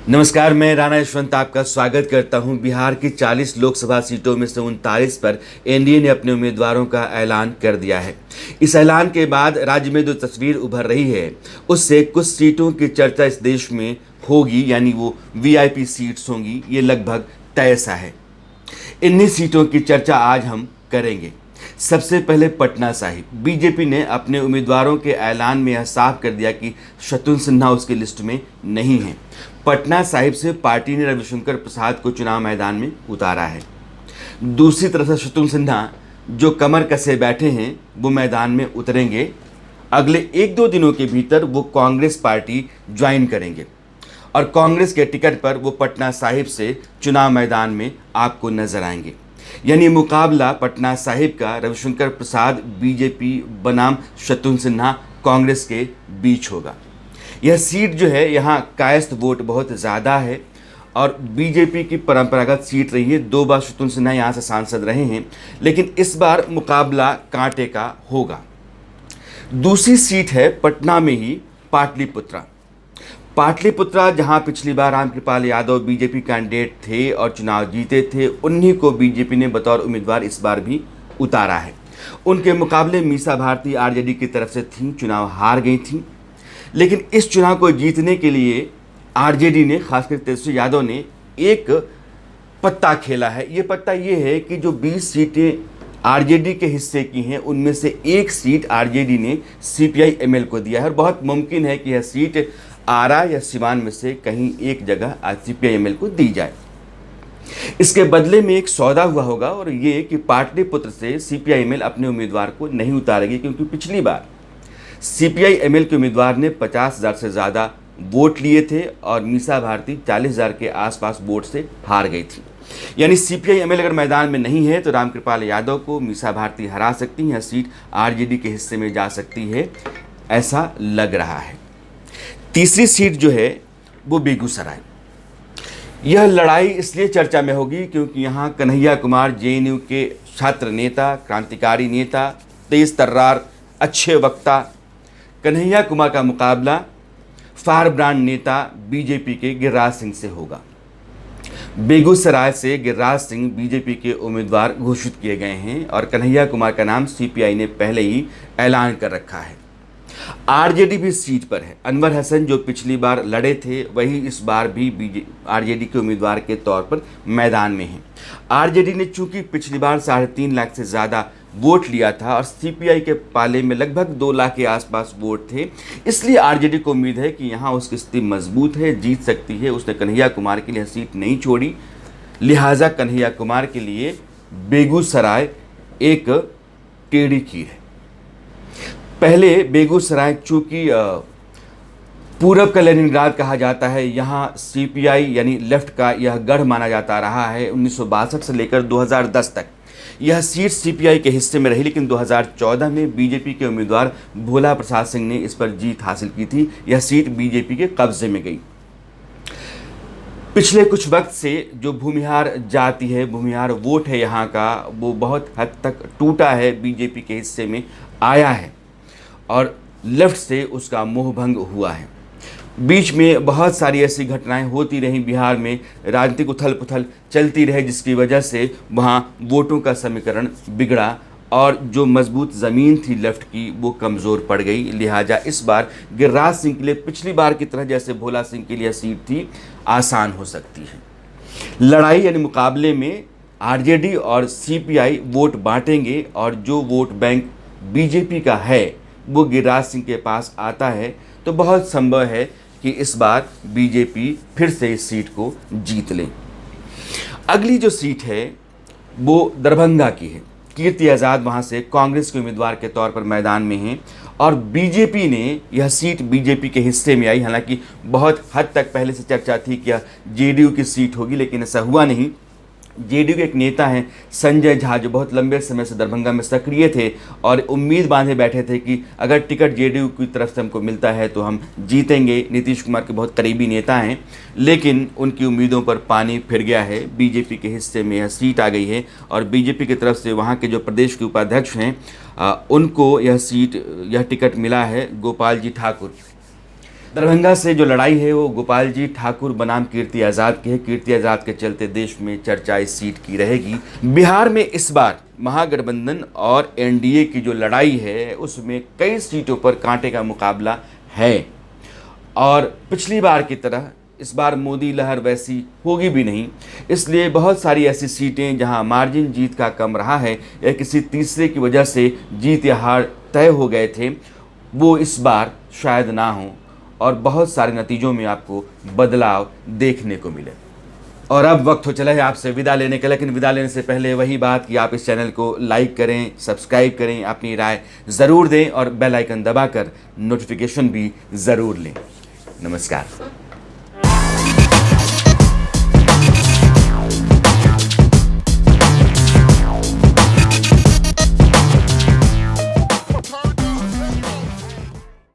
नमस्कार, मैं राणा यशवंत आपका स्वागत करता हूं। बिहार की 40 लोकसभा सीटों में से 39 पर एनडीए ने अपने उम्मीदवारों का ऐलान कर दिया है। इस ऐलान के बाद राज्य में जो तस्वीर उभर रही है उससे कुछ सीटों की चर्चा इस देश में होगी, यानी वो वीआईपी सीट्स होंगी। ये लगभग तय सा है। इन्हीं सीटों की चर्चा आज हम करेंगे। सबसे पहले पटना साहिब। बीजेपी ने अपने उम्मीदवारों के ऐलान में यह साफ कर दिया कि शत्रुघ्न सिन्हा उसकी लिस्ट में नहीं है। पटना साहिब से पार्टी ने रविशंकर प्रसाद को चुनाव मैदान में उतारा है। दूसरी तरफ से शत्रुघ्न सिन्हा जो कमर कसे बैठे हैं वो मैदान में उतरेंगे। अगले 1-2 दिनों के भीतर वो कांग्रेस पार्टी ज्वाइन करेंगे और कांग्रेस के टिकट पर वो पटना साहिब से चुनाव मैदान में आपको नजर आएंगे। यानी मुकाबला पटना साहिब का रविशंकर प्रसाद बीजेपी बनाम शत्रुघ्न सिन्हा कांग्रेस के बीच होगा। यह सीट जो है, यहाँ कायस्थ वोट बहुत ज़्यादा है और बीजेपी की परंपरागत सीट रही है। 2 बार शत्रुघ्न सिन्हा यहाँ से सांसद रहे हैं, लेकिन इस बार मुकाबला कांटे का होगा। दूसरी सीट है पटना में ही पाटलिपुत्रा। पाटलिपुत्रा जहां पिछली बार रामकृपाल यादव बीजेपी कैंडिडेट थे और चुनाव जीते थे, उन्हीं को बीजेपी ने बतौर उम्मीदवार इस बार भी उतारा है। उनके मुकाबले मीसा भारती आरजेडी की तरफ से थीं, चुनाव हार गई थीं। लेकिन इस चुनाव को जीतने के लिए आरजेडी ने, खासकर तेजस्वी यादव ने एक पत्ता खेला है। ये पत्ता ये है कि जो 20 सीटें आरजेडी के हिस्से की हैं, उनमें से एक सीट आरजेडी ने सीपीआई एमएल को दिया है और बहुत मुमकिन है कि यह सीट आरा या सिवान में से कहीं एक जगह सीपीआई एमएल को दी जाए। इसके बदले में एक सौदा हुआ होगा और ये कि पाटलिपुत्र से सीपीआई एमएल अपने उम्मीदवार को नहीं उतारेगी, क्योंकि पिछली बार सीपीआई एमएल के उम्मीदवार ने 50,000 से ज़्यादा वोट लिए थे और मीसा भारती 40,000 के आसपास वोट से हार गई थी। यानी सीपीआई एमएल अगर मैदान में नहीं है तो रामकृपाल यादव को मीसा भारती हरा सकती हैं। यह सीट आरजेडी के हिस्से में जा सकती है, ऐसा लग रहा है। तीसरी सीट जो है वो बेगूसराय। यह लड़ाई इसलिए चर्चा में होगी क्योंकि यहाँ कन्हैया कुमार जेएनयू के छात्र नेता, क्रांतिकारी नेता, तेज तर्रार, अच्छे वक्ता कन्हैया कुमार का मुकाबला फायर ब्रांड नेता बीजेपी के गिरिराज सिंह से होगा। बेगूसराय से गिरिराज सिंह बीजेपी के उम्मीदवार घोषित किए गए हैं और कन्हैया कुमार का नाम सीपीआई ने पहले ही ऐलान कर रखा है। आरजेडी भी सीट पर है। अनवर हसन जो पिछली बार लड़े थे वही इस बार भी आरजेडी के उम्मीदवार के तौर पर मैदान में हैं। आरजेडी ने चूंकि पिछली बार 3.5 लाख से ज़्यादा वोट लिया था और सीपीआई के पाले में लगभग 2 लाख के आसपास वोट थे, इसलिए आरजेडी को उम्मीद है कि यहाँ उसकी स्थिति मजबूत है, जीत सकती है। उसने कन्हैया कुमार के लिए सीट नहीं छोड़ी, लिहाजा कन्हैया कुमार के लिए बेगूसराय एक टेढ़ी खीर है। पहले बेगूसराय चूँकि पूरब का लेनिनग्राद कहा जाता है, यहाँ सीपीआई यानी लेफ्ट का यह गढ़ माना जाता रहा है। 1962 से लेकर 2010 तक यह सीट सीपीआई के हिस्से में रही, लेकिन 2014 में बीजेपी के उम्मीदवार भोला प्रसाद सिंह ने इस पर जीत हासिल की थी। यह सीट बीजेपी के कब्जे में गई। पिछले कुछ वक्त से जो भूमिहार जाति है, भूमिहार वोट है यहाँ का, वो बहुत हद तक टूटा है, बीजेपी के हिस्से में आया है और लेफ्ट से उसका मोहभंग हुआ है। बीच में बहुत सारी ऐसी घटनाएं होती रहीं, बिहार में राजनीतिक उथल पुथल चलती रहे, जिसकी वजह से वहाँ वोटों का समीकरण बिगड़ा और जो मजबूत ज़मीन थी लेफ्ट की वो कमज़ोर पड़ गई। लिहाजा इस बार गिरिराज सिंह के लिए पिछली बार की तरह जैसे भोला सिंह के लिए सीट थी, आसान हो सकती है। लड़ाई यानी मुकाबले में आरजेडी और सीपीआई वोट बांटेंगे और जो वोट बैंक बीजेपी का है वो गिरिराज सिंह के पास आता है तो बहुत संभव है कि इस बार बीजेपी फिर से इस सीट को जीत ले। अगली जो सीट है वो दरभंगा की है। कीर्ति आज़ाद वहाँ से कांग्रेस के उम्मीदवार के तौर पर मैदान में हैं और बीजेपी ने यह सीट बीजेपी के हिस्से में आई। हालांकि बहुत हद तक पहले से चर्चा थी कि यह जेडीयू की सीट होगी, लेकिन ऐसा हुआ नहीं। जेडीयू के एक नेता हैं संजय झा, जो बहुत लंबे समय से दरभंगा में सक्रिय थे और उम्मीद बांधे बैठे थे कि अगर टिकट जेडीयू की तरफ से हमको मिलता है तो हम जीतेंगे। नीतीश कुमार के बहुत करीबी नेता हैं, लेकिन उनकी उम्मीदों पर पानी फिर गया है। बीजेपी के हिस्से में यह सीट आ गई है और बीजेपी की तरफ से वहाँ के जो प्रदेश के उपाध्यक्ष हैं उनको यह टिकट मिला है, गोपाल जी ठाकुर। दरभंगा से जो लड़ाई है वो गोपाल जी ठाकुर बनाम कीर्ति आज़ाद की है। कीर्ति आज़ाद के चलते देश में चर्चा इस सीट की रहेगी। बिहार में इस बार महागठबंधन और एनडीए की जो लड़ाई है उसमें कई सीटों पर कांटे का मुकाबला है और पिछली बार की तरह इस बार मोदी लहर वैसी होगी भी नहीं। इसलिए बहुत सारी ऐसी सीटें जहां मार्जिन जीत का कम रहा है या किसी तीसरे की वजह से जीत या हार तय हो गए थे, वो इस बार शायद ना हो और बहुत सारे नतीजों में आपको बदलाव देखने को मिले। और अब वक्त हो चला है आपसे विदा लेने का, लेकिन विदा लेने से पहले वही बात कि आप इस चैनल को लाइक करें, सब्सक्राइब करें, अपनी राय ज़रूर दें और बेल आइकन दबाकर नोटिफिकेशन भी ज़रूर लें। नमस्कार।